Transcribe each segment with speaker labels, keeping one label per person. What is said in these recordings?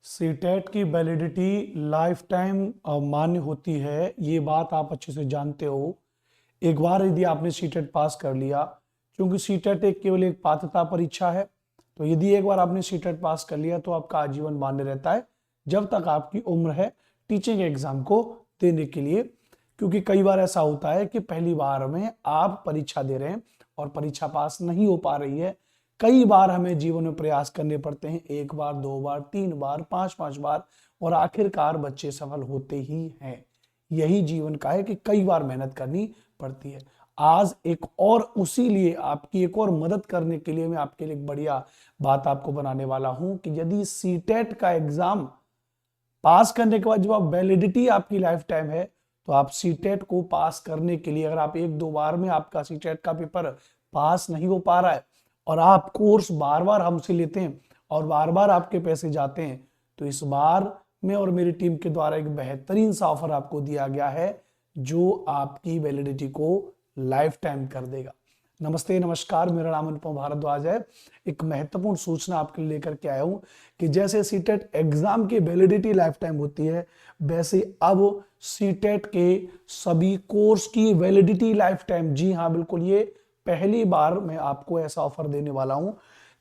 Speaker 1: CTET की validity life time मान्य होती है, ये बात आप अच्छे से जानते हो। एक बार यदि आपने सीटेट पास कर लिया, क्योंकि सीटेट केवल एक पात्रता परीक्षा है, तो यदि एक बार आपने सीटेट पास कर लिया तो आपका आजीवन मान्य रहता है जब तक आपकी उम्र है टीचिंग एग्जाम को देने के लिए। क्योंकि कई बार ऐसा होता है कि पहली बार में आप परीक्षा दे रहे हैं और परीक्षा पास नहीं हो पा रही है। कई बार हमें जीवन में प्रयास करने पड़ते हैं, एक बार, दो बार, तीन बार, पांच बार, और आखिरकार बच्चे सफल होते ही हैं। यही जीवन का है कि कई बार मेहनत करनी पड़ती है। आज एक और उसी लिए आपकी एक और मदद करने के लिए मैं आपके लिए एक बढ़िया बात आपको बनाने वाला हूं कि यदि सीटेट का एग्जाम पास करने के बाद जब आप वैलिडिटी आपकी लाइफ टाइम है, तो आप सीटेट को पास करने के लिए अगर आप एक दो बार में आपका सीटेट का पेपर पास नहीं हो पा रहा है और आप कोर्स बार बार हमसे लेते हैं और बार बार आपके पैसे जाते हैं, तो इस बार मैं और मेरी टीम के द्वारा एक बेहतरीन सा ऑफर आपको दिया गया है जो आपकी वैलिडिटी को लाइफ टाइम कर देगा। नमस्ते, नमस्कार, मेरा नाम अनुपम भारद्वाज है। एक महत्वपूर्ण सूचना आपके लिए लेकर के आया हूं कि जैसे सीटेट एग्जाम की वैलिडिटी लाइफ टाइम होती है, वैसे अब सीटेट के सभी कोर्स की वैलिडिटी लाइफ टाइम। जी हाँ, बिल्कुल, ये पहली बार मैं आपको ऐसा ऑफर देने वाला हूं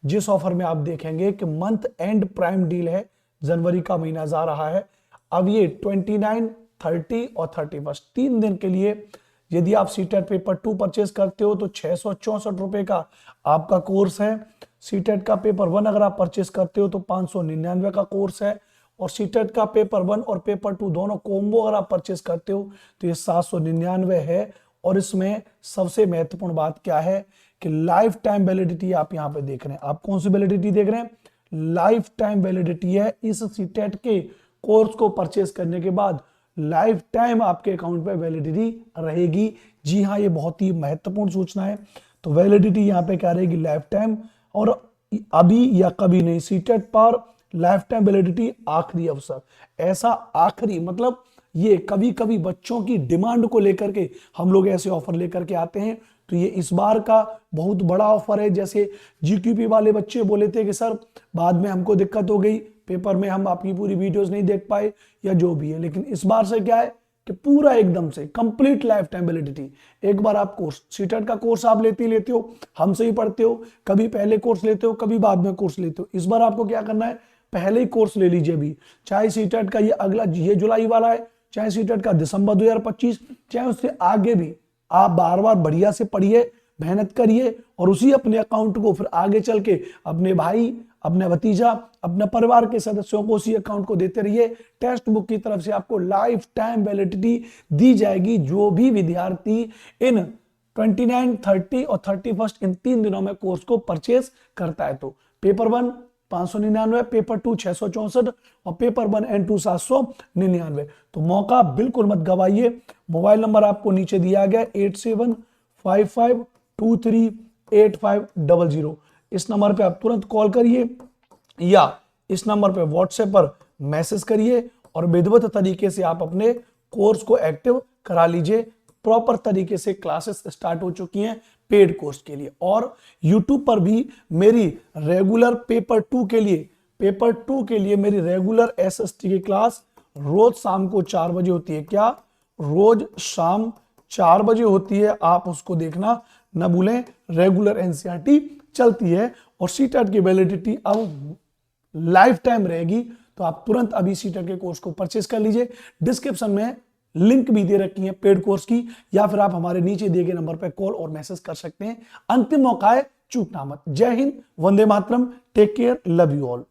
Speaker 1: जिस ऑफर में आप देखेंगे कि मंथ एंड प्राइम डील है। जनवरी का महीना जा रहा है, अब ये 29, 30 और 31 3 दिन के लिए यदि आप सीटेट पेपर 2 परचेस करते हो तो 664 रुपए का आपका कोर्स है। सीटेट का पेपर 1 अगर आप परचेस करते हो तो 599 का कोर्स है। और सीटेट का पेपर 1 और पेपर 2 दोनों कॉम्बो अगर आप परचेस करते हो तो ये 799 है। और इसमें सबसे महत्वपूर्ण बात क्या है कि लाइफ टाइम वैलिडिटी आप यहां पे देख रहे हैं। आप कौन सी वैलिडिटी देख रहे हैं? लाइफ टाइम वैलिडिटी है। इस सीटेट के कोर्स को परचेस करने के बाद लाइफ टाइम आपके अकाउंट पे वैलिडिटी रहेगी। जी हाँ, ये बहुत ही महत्वपूर्ण सूचना है। तो वैलिडिटी यहाँ पे क्या रहेगी? Life time. और अभी या कभी नहीं, सीटेट पर लाइफ टाइम वैलिडिटी आखिरी अवसर। ऐसा आखिरी मतलब ये कभी कभी बच्चों की डिमांड को लेकर के हम लोग ऐसे ऑफर लेकर के आते हैं, तो ये इस बार का बहुत बड़ा ऑफर है। जैसे जीक्यूपी वाले बच्चे बोले थे कि सर बाद में हमको दिक्कत हो गई, पेपर में हम आपकी पूरी वीडियोस नहीं देख पाए या जो भी है, लेकिन इस बार से क्या है कि पूरा एकदम से कंप्लीट लाइफ टाइम वैलिडिटी। एक बार आप कोर्स, सीटेट का कोर्स आप लेते हो, हमसे ही पढ़ते हो, कभी पहले कोर्स लेते हो, कभी बाद में कोर्स लेते हो। इस बार आपको क्या करना है? पहले ही कोर्स ले लीजिए भी, चाहे सीटेट का ये अगला ये जुलाई वाला है, चाहे सीटेट का दिसंबर 2025, चाहे उससे आगे भी। आप बार बार बढ़िया से पढ़िए, मेहनत करिए और उसी अपने अकाउंट को फिर आगे चल के अपने भाई, अपने भतीजा, अपने परिवार के सदस्यों को उसी अकाउंट को देते रहिए। टेक्स्ट बुक की तरफ से आपको लाइफ टाइम वैलिडिटी दी जाएगी। जो भी विद्यार्थी इन 29, 30 और 31 इन 3 दिनों में कोर्स को परचेस करता है, तो पेपर 1 599, पेपर 2 664 और पेपर 1 एंड 2 799। तो मौका बिल्कुल मत गवाइए। मोबाइल नंबर आपको नीचे दिया गया 8755238500। इस नंबर पे आप तुरंत कॉल करिए या इस नंबर पे व्हाट्सएप पर मैसेज करिए और विधिवत तरीके से आप अपने कोर्स को एक्टिव करा लीजिए। प्रॉपर तरीके से क्लासेस स्टार्ट हो चुकी हैं पेड कोर्स के लिए। और YouTube पर भी मेरी रेगुलर पेपर 2 के लिए मेरी रेगुलर SST की क्लास रोज शाम को 4 बजे होती है। क्या? रोज शाम 4 बजे होती है, आप उसको देखना न भूलें। रेगुलर NCERT चलती है और सीटेट की वैलिडिटी अब लाइफ टाइम रहेगी। तो आप तुरंत अभी सीटेट के कोर्स को परचेस कर लीजिए। डिस्क्रिप्शन में लिंक भी दे रखी है पेड कोर्स की, या फिर आप हमारे नीचे दिए गए नंबर पर कॉल और मैसेज कर सकते हैं। अंतिम मौका है, चूकना मत। जय हिंद, वंदे मातरम, take care, love you all.